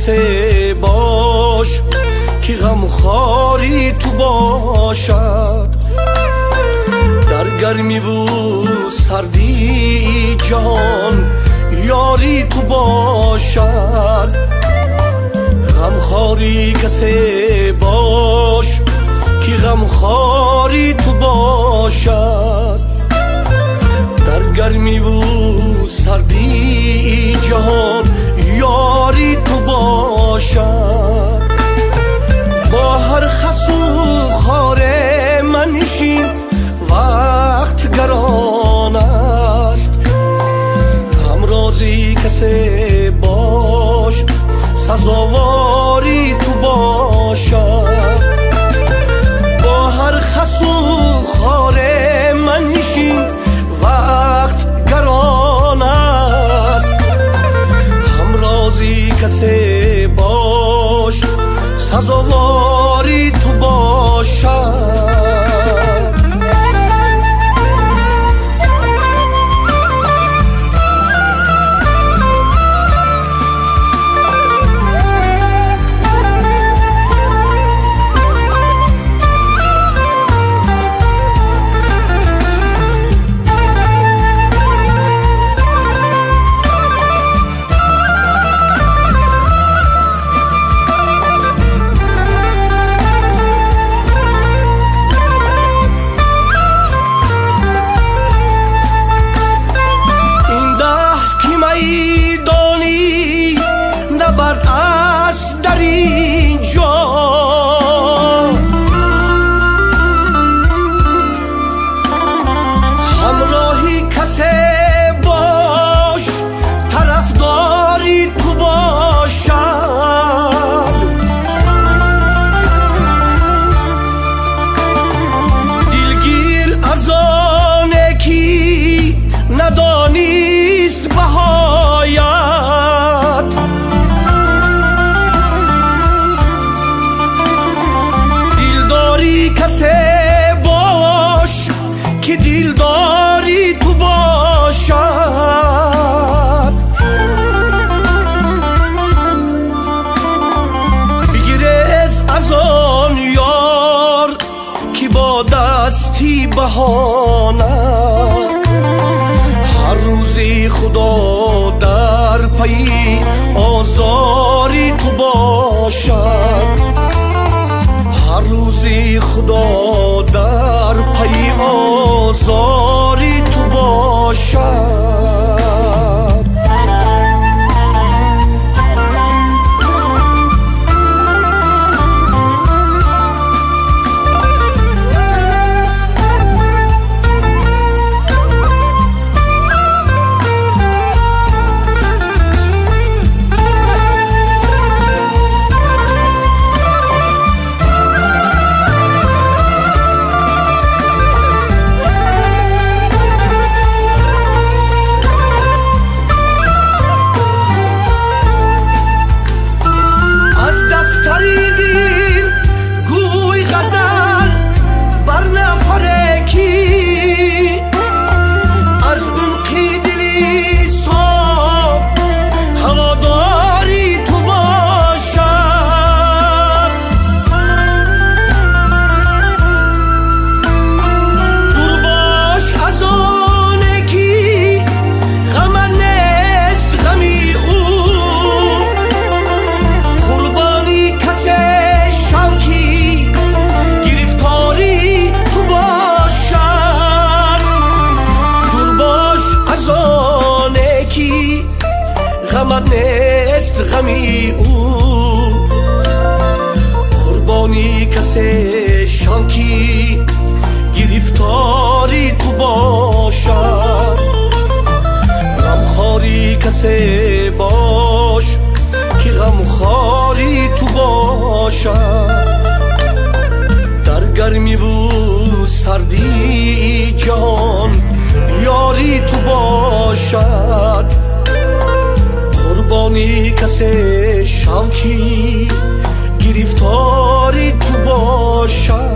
کسی باش که غمخواری تو باشد، در گرمی و سردی جهان یاری تو باشد. غمخواری کسی باش که غمخواری تو باشد، در گرمی و سردی جهان یاری تو باشد. با هر خس و خار منشین وقت گران است، همرازی کسی باش سزاواری تو باشد. با هر خس و خار منشین وقت گران است، همرازی کسی باش سزاواری تو باشد. دستی بهانه هر روزی خدا در پی آزاری تو باشد، هر روزی خدا در پی آزاری تو باشد. غمت نیست غمی او، قربانی کسی شانکی گرفتاری تو باشد. غمخواری کسی باش که غمخواری تو باشد، در گرمی و سردی جهان یاری تو باشد. قربانی کسی شوکی گرفتاری تو باشد.